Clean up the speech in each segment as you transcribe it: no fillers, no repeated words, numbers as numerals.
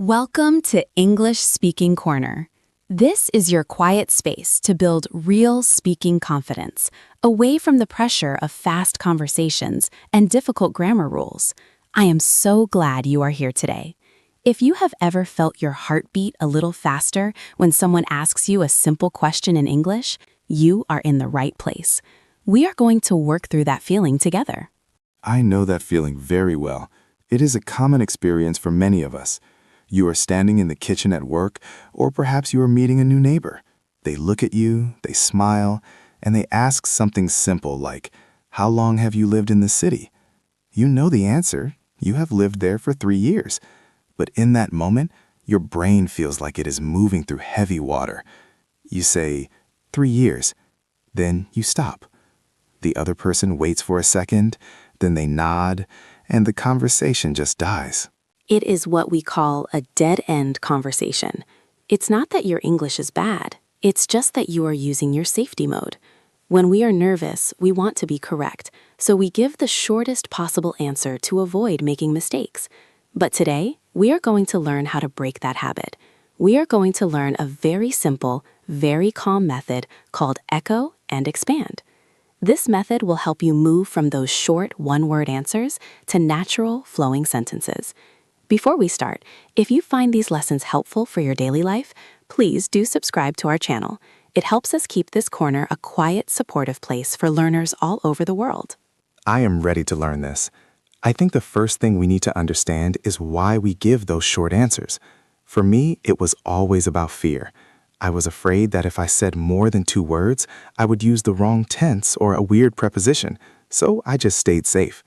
Welcome to English Speaking Corner. This is your quiet space to build real speaking confidence, away from the pressure of fast conversations and difficult grammar rules. I am so glad you are here today. If you have ever felt your heart beat a little faster when someone asks you a simple question in English, you are in the right place. We are going to work through that feeling together. I know that feeling very well. It is a common experience for many of us. You are standing in the kitchen at work, or perhaps you are meeting a new neighbor. They look at you, they smile, and they ask something simple like, "How long have you lived in this city?" You know the answer. You have lived there for 3 years. But in that moment, your brain feels like it is moving through heavy water. You say, 3 years. Then you stop. The other person waits for a second, then they nod, and the conversation just dies. It is what we call a dead-end conversation. It's not that your English is bad. It's just that you are using your safety mode. When we are nervous, we want to be correct, so we give the shortest possible answer to avoid making mistakes. But today, we are going to learn how to break that habit. We are going to learn a very simple, very calm method called echo and expand. This method will help you move from those short one-word answers to natural, flowing sentences. Before we start, if you find these lessons helpful for your daily life, please do subscribe to our channel. It helps us keep this corner a quiet, supportive place for learners all over the world. I am ready to learn this. I think the first thing we need to understand is why we give those short answers. For me, it was always about fear. I was afraid that if I said more than 2 words, I would use the wrong tense or a weird preposition, so I just stayed safe.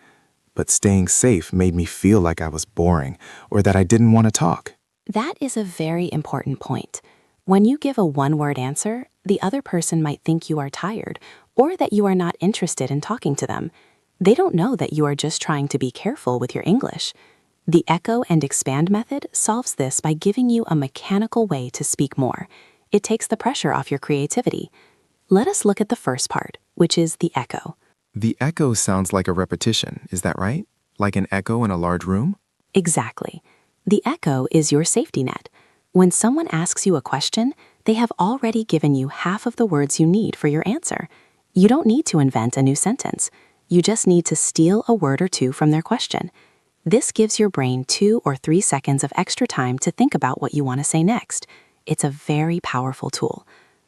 But staying safe made me feel like I was boring or that I didn't want to talk. That is a very important point. When you give a one-word answer, the other person might think you are tired or that you are not interested in talking to them. They don't know that you are just trying to be careful with your English. The echo and expand method solves this by giving you a mechanical way to speak more. It takes the pressure off your creativity. Let us look at the first part, which is the echo. The echo sounds like a repetition, is that right? Like an echo in a large room? Exactly. The echo is your safety net. When someone asks you a question, they have already given you half of the words you need for your answer. You don't need to invent a new sentence. You just need to steal a word or two from their question. This gives your brain 2 or 3 seconds of extra time to think about what you want to say next. It's a very powerful tool.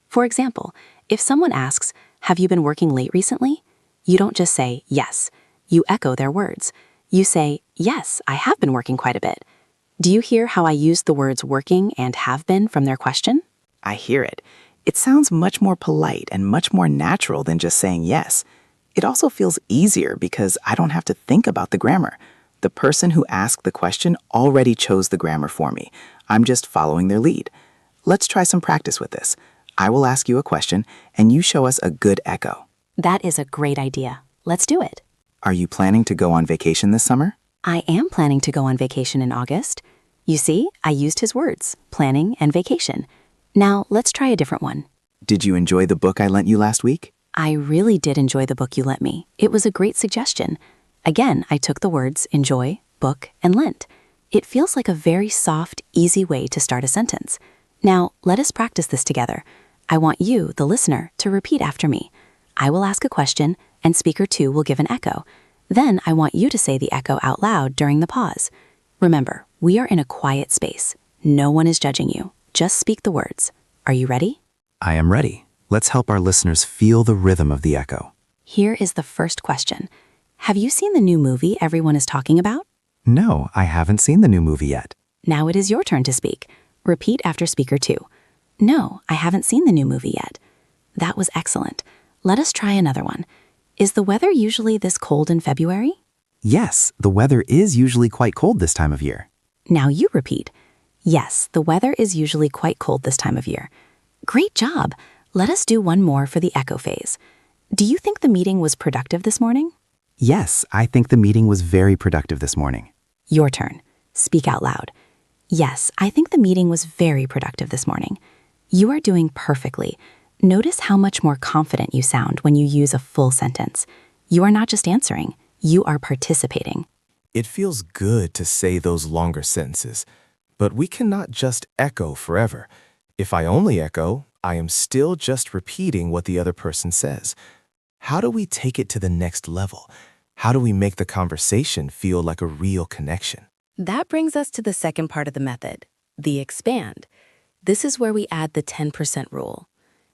For example, if someone asks, "Have you been working late recently?" You don't just say, "Yes." You echo their words. You say, "Yes, I have been working quite a bit." Do you hear how I used the words working and have been from their question? I hear it. It sounds much more polite and much more natural than just saying yes. It also feels easier because I don't have to think about the grammar. The person who asked the question already chose the grammar for me. I'm just following their lead. Let's try some practice with this. I will ask you a question, and you show us a good echo. That is a great idea. Let's do it. Are you planning to go on vacation this summer? I am planning to go on vacation in August. You see, I used his words, planning and vacation. Now, let's try a different one. Did you enjoy the book I lent you last week? I really did enjoy the book you lent me. It was a great suggestion. Again, I took the words enjoy, book, and lent. It feels like a very soft, easy way to start a sentence. Now, let us practice this together. I want you, the listener, to repeat after me. I will ask a question, and speaker 2 will give an echo. Then I want you to say the echo out loud during the pause. Remember, we are in a quiet space. No one is judging you. Just speak the words. Are you ready? I am ready. Let's help our listeners feel the rhythm of the echo. Here is the first question. Have you seen the new movie everyone is talking about? No, I haven't seen the new movie yet. Now it is your turn to speak. Repeat after speaker 2. No, I haven't seen the new movie yet. That was excellent. Let us try another one. Is the weather usually this cold in February? Yes, the weather is usually quite cold this time of year. Now you repeat. Yes, the weather is usually quite cold this time of year. Great job. Let us do one more for the echo phase. Do you think the meeting was productive this morning? Yes, I think the meeting was very productive this morning. Your turn. Speak out loud. Yes, I think the meeting was very productive this morning. You are doing perfectly. Notice how much more confident you sound when you use a full sentence. You are not just answering, you are participating. It feels good to say those longer sentences. But we cannot just echo forever. If I only echo, I am still just repeating what the other person says. How do we take it to the next level? How do we make the conversation feel like a real connection? That brings us to the second part of the method, the expand. This is where we add the 10% rule.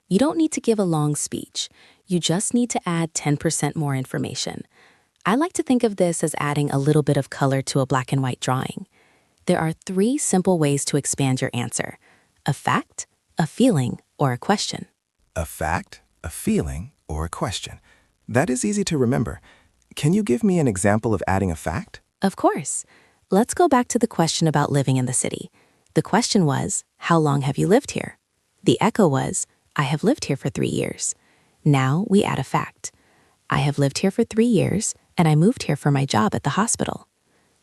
You don't need to give a long speech. You just need to add 10% more information. I like to think of this as adding a little bit of color to a black and white drawing. There are 3 simple ways to expand your answer: a fact, a feeling, or a question. A fact, a feeling, or a question. That is easy to remember. Can you give me an example of adding a fact? Of course. Let's go back to the question about living in the city. The question was, how long have you lived here? The echo was, I have lived here for 3 years. Now we add a fact. I have lived here for 3 years, and I moved here for my job at the hospital.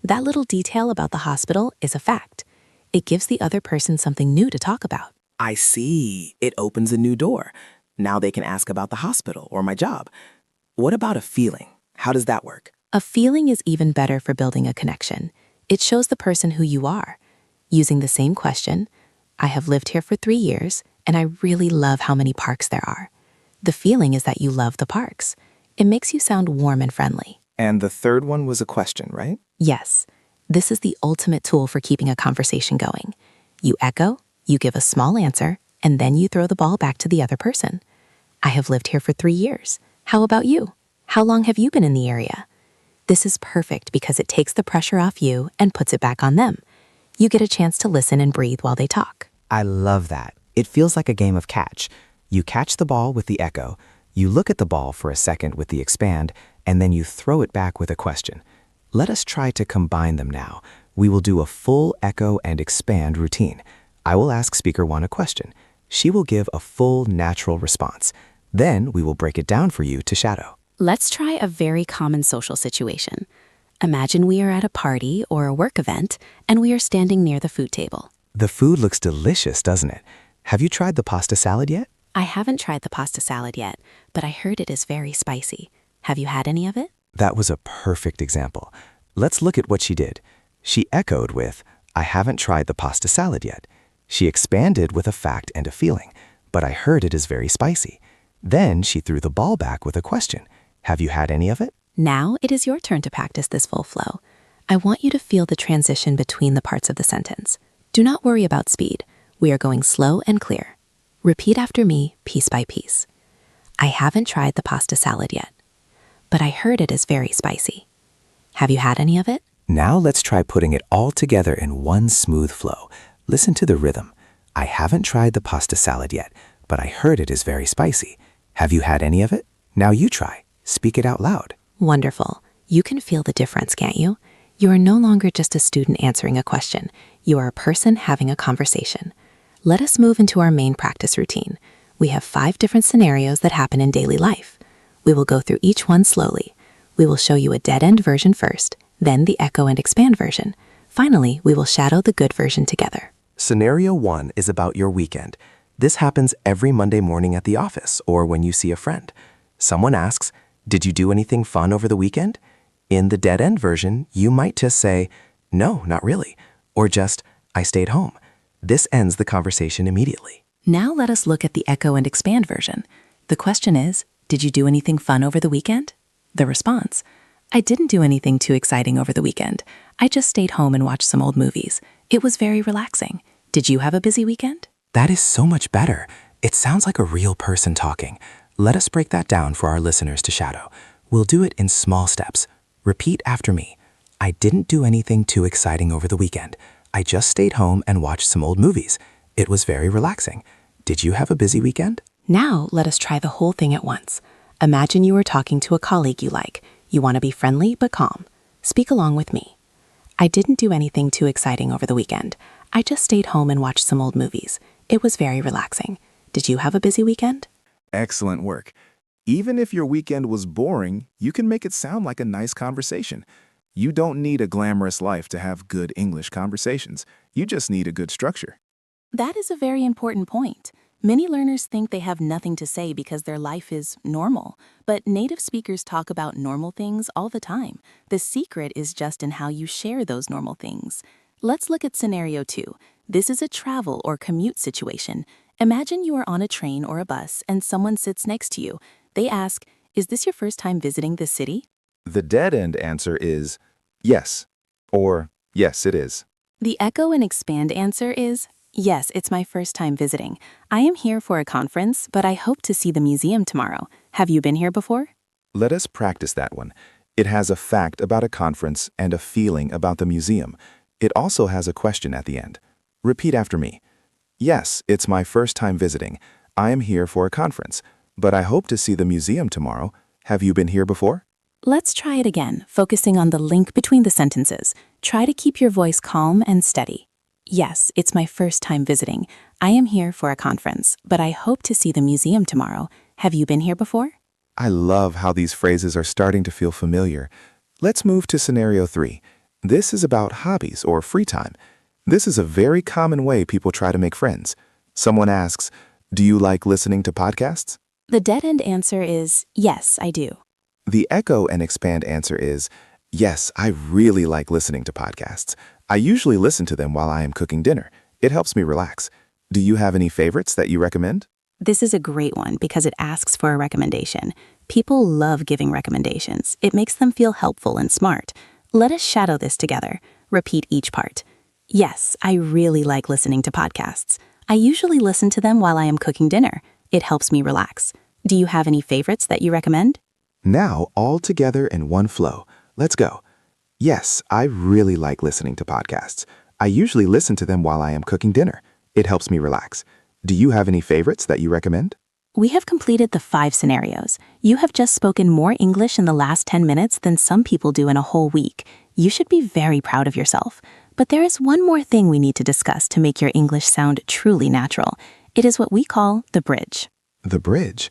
That little detail about the hospital is a fact. It gives the other person something new to talk about. I see. It opens a new door. Now they can ask about the hospital or my job. What about a feeling? How does that work? A feeling is even better for building a connection. It shows the person who you are. Using the same question, I have lived here for 3 years, and I really love how many parks there are. The feeling is that you love the parks. It makes you sound warm and friendly. And the third one was a question, right? Yes, this is the ultimate tool for keeping a conversation going. You echo, you give a small answer, and then you throw the ball back to the other person. I have lived here for 3 years. How about you? How long have you been in the area? This is perfect because it takes the pressure off you and puts it back on them. You get a chance to listen and breathe while they talk. I love that. It feels like a game of catch. You catch the ball with the echo, you look at the ball for a second with the expand, and then you throw it back with a question. Let us try to combine them now. We will do a full echo and expand routine. I will ask speaker 1 a question. She will give a full natural response. Then we will break it down for you to shadow. Let's try a very common social situation. Imagine we are at a party or a work event, and we are standing near the food table. The food looks delicious, doesn't it? Have you tried the pasta salad yet? I haven't tried the pasta salad yet, but I heard it is very spicy. Have you had any of it? That was a perfect example. Let's look at what she did. She echoed with, I haven't tried the pasta salad yet. She expanded with a fact and a feeling, but I heard it is very spicy. Then she threw the ball back with a question. Have you had any of it? Now it is your turn to practice this full flow. I want you to feel the transition between the parts of the sentence. Do not worry about speed. We are going slow and clear. Repeat after me, piece by piece. I haven't tried the pasta salad yet, but I heard it is very spicy. Have you had any of it? Now let's try putting it all together in one smooth flow. Listen to the rhythm. I haven't tried the pasta salad yet, but I heard it is very spicy. Have you had any of it? Now you try. Speak it out loud. Wonderful. You can feel the difference, can't you? You are no longer just a student answering a question. You are a person having a conversation. Let us move into our main practice routine. We have 5 different scenarios that happen in daily life. We will go through each one slowly. We will show you a dead-end version first, then the echo and expand version. Finally, we will shadow the good version together. Scenario 1 is about your weekend. This happens every Monday morning at the office or when you see a friend. Someone asks, did you do anything fun over the weekend? In the dead-end version, you might just say, no, not really, or just, I stayed home. This ends the conversation immediately. Now let us look at the echo and expand version. The question is, did you do anything fun over the weekend? The response, I didn't do anything too exciting over the weekend. I just stayed home and watched some old movies. It was very relaxing. Did you have a busy weekend? That is so much better. It sounds like a real person talking. Let us break that down for our listeners to shadow. We'll do it in small steps. Repeat after me. I didn't do anything too exciting over the weekend. I just stayed home and watched some old movies. It was very relaxing. Did you have a busy weekend? Now let us try the whole thing at once. Imagine you are talking to a colleague you like. You want to be friendly but calm. Speak along with me. I didn't do anything too exciting over the weekend. I just stayed home and watched some old movies. It was very relaxing. Did you have a busy weekend? Excellent work. Even if your weekend was boring, you can make it sound like a nice conversation. You don't need a glamorous life to have good English conversations. You just need a good structure. That is a very important point. Many learners think they have nothing to say because their life is normal, but native speakers talk about normal things all the time. The secret is just in how you share those normal things. Let's look at scenario 2. This is a travel or commute situation. Imagine you are on a train or a bus and someone sits next to you. They ask, "Is this your first time visiting this city?" The dead-end answer is yes, or yes, it is. The echo and expand answer is, "Yes, it's my first time visiting. I am here for a conference, but I hope to see the museum tomorrow. Have you been here before?" Let us practice that one. It has a fact about a conference and a feeling about the museum. It also has a question at the end. Repeat after me. Yes, it's my first time visiting. I am here for a conference, but I hope to see the museum tomorrow. Have you been here before? Let's try it again, focusing on the link between the sentences. Try to keep your voice calm and steady. Yes, it's my first time visiting. I am here for a conference, but I hope to see the museum tomorrow. Have you been here before? I love how these phrases are starting to feel familiar. Let's move to scenario 3. This is about hobbies or free time. This is a very common way people try to make friends. Someone asks, "Do you like listening to podcasts?" The dead-end answer is, "Yes, I do." The echo and expand answer is, "Yes, I really like listening to podcasts. I usually listen to them while I am cooking dinner. It helps me relax. Do you have any favorites that you recommend?" This is a great one because it asks for a recommendation. People love giving recommendations. It makes them feel helpful and smart. Let us shadow this together. Repeat each part. Yes, I really like listening to podcasts. I usually listen to them while I am cooking dinner. It helps me relax. Do you have any favorites that you recommend? Now, all together in one flow. Let's go. Yes, I really like listening to podcasts. I usually listen to them while I am cooking dinner. It helps me relax. Do you have any favorites that you recommend? We have completed the 5 scenarios. You have just spoken more English in the last 10 minutes than some people do in a whole week. You should be very proud of yourself. But there is one more thing we need to discuss to make your English sound truly natural. It is what we call the bridge. The bridge?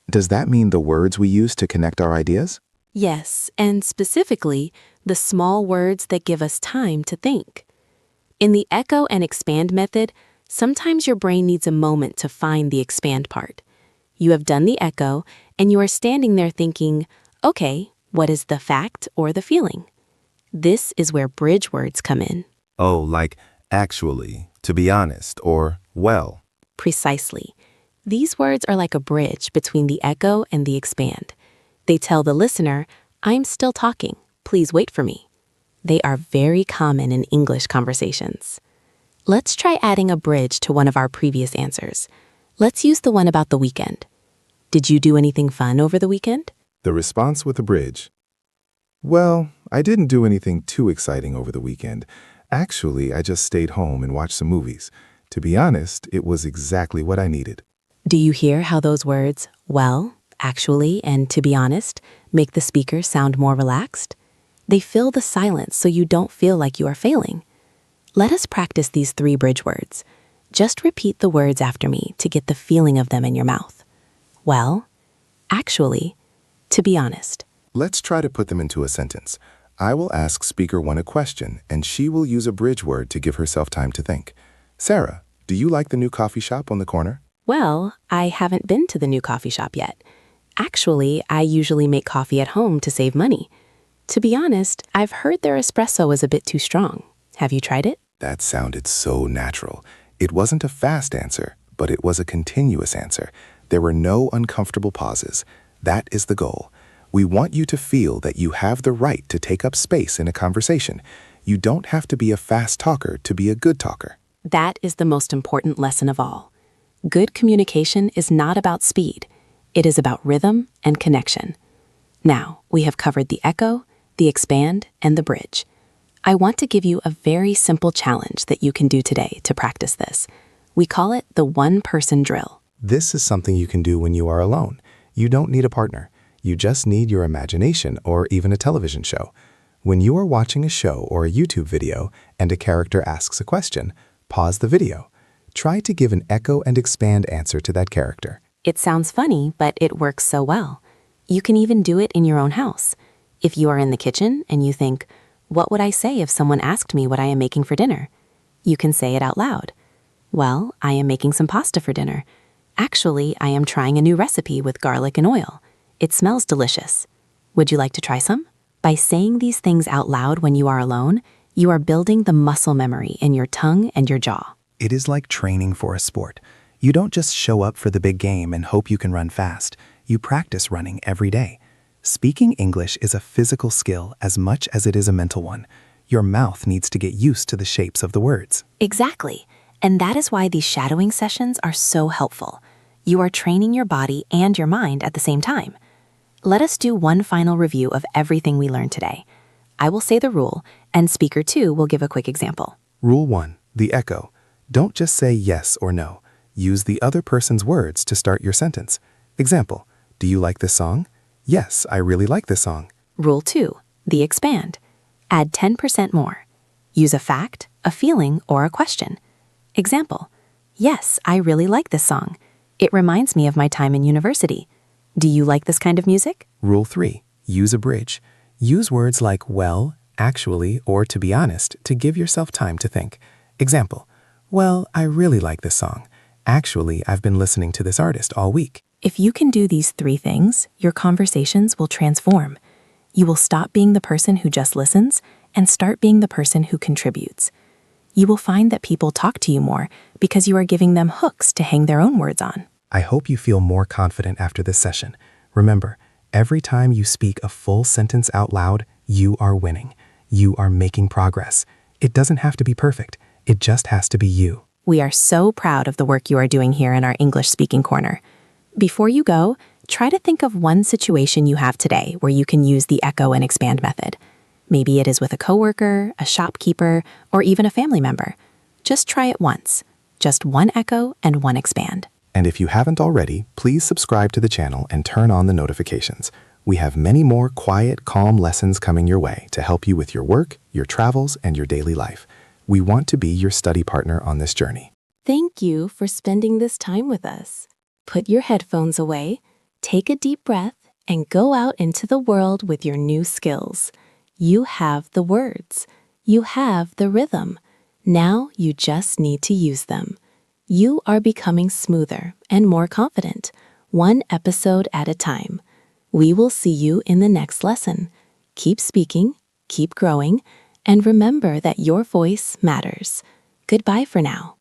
Does that mean the words we use to connect our ideas? Yes, and specifically, the small words that give us time to think. In the echo and expand method, sometimes your brain needs a moment to find the expand part. You have done the echo, and you are standing there thinking, okay, what is the fact or the feeling? This is where bridge words come in. Oh, like actually, to be honest, or well. Precisely. These words are like a bridge between the echo and the expand. They tell the listener, I'm still talking, please wait for me. They are very common in English conversations. Let's try adding a bridge to one of our previous answers. Let's use the one about the weekend. Did you do anything fun over the weekend? The response with a bridge. Well, I didn't do anything too exciting over the weekend. Actually, I just stayed home and watched some movies. To be honest, it was exactly what I needed. Do you hear how those words, well, actually, and to be honest, make the speaker sound more relaxed? They fill the silence so you don't feel like you are failing. Let us practice these 3 bridge words. Just repeat the words after me to get the feeling of them in your mouth. Well, actually, to be honest. Let's try to put them into a sentence. I will ask speaker 1 a question, and she will use a bridge word to give herself time to think. Sarah, do you like the new coffee shop on the corner? Well, I haven't been to the new coffee shop yet. Actually, I usually make coffee at home to save money. To be honest, I've heard their espresso is a bit too strong. Have you tried it? That sounded so natural. It wasn't a fast answer, but it was a continuous answer. There were no uncomfortable pauses. That is the goal. We want you to feel that you have the right to take up space in a conversation. You don't have to be a fast talker to be a good talker. That is the most important lesson of all. Good communication is not about speed. It is about rhythm and connection. Now, we have covered the echo, the expand, and the bridge. I want to give you a very simple challenge that you can do today to practice this. We call it the one-person drill. This is something you can do when you are alone. You don't need a partner. You just need your imagination or even a television show. When you are watching a show or a YouTube video and a character asks a question, pause the video. Try to give an echo and expand answer to that character. It sounds funny, but it works so well. You can even do it in your own house. If you are in the kitchen and you think, what would I say if someone asked me what I am making for dinner? You can say it out loud. Well, I am making some pasta for dinner. Actually, I am trying a new recipe with garlic and oil. It smells delicious. Would you like to try some? By saying these things out loud when you are alone, You are building the muscle memory in your tongue and your jaw. It is like training for a sport. You don't just show up for the big game and hope you can run fast. You practice running every day. Speaking English is a physical skill as much as it is a mental one. Your mouth needs to get used to the shapes of the words. Exactly. And that is why these shadowing sessions are so helpful. You are training your body and your mind at the same time. Let us do one final review of everything we learned today. I will say the rule, and speaker 2 will give a quick example. Rule 1. The echo. Don't just say yes or no. Use the other person's words to start your sentence. Example, do you like this song? Yes, I really like this song. Rule 2. The expand. Add 10% more. Use a fact, a feeling, or a question. Example, yes, I really like this song. It reminds me of my time in university. Do you like this kind of music? Rule 3. Use a bridge. Use words like well, actually, or to be honest to give yourself time to think. Example, well, I really like this song. Actually, I've been listening to this artist all week. If you can do these 3 things, your conversations will transform. You will stop being the person who just listens and start being the person who contributes. You will find that people talk to you more because you are giving them hooks to hang their own words on. I hope you feel more confident after this session. Remember, every time you speak a full sentence out loud, you are winning. You are making progress. It doesn't have to be perfect. It just has to be you. We are so proud of the work you are doing here in our English Speaking Corner. Before you go, try to think of one situation you have today where you can use the echo and expand method. Maybe it is with a coworker, a shopkeeper, or even a family member. Just try it once. Just one echo and one expand. And if you haven't already, please subscribe to the channel and turn on the notifications. We have many more quiet, calm lessons coming your way to help you with your work, your travels, and your daily life. We want to be your study partner on this journey. Thank you for spending this time with us. Put your headphones away, take a deep breath, and go out into the world with your new skills. You have the words. You have the rhythm. Now you just need to use them. You are becoming smoother and more confident, one episode at a time. We will see you in the next lesson. Keep speaking, keep growing, and remember that your voice matters. Goodbye for now.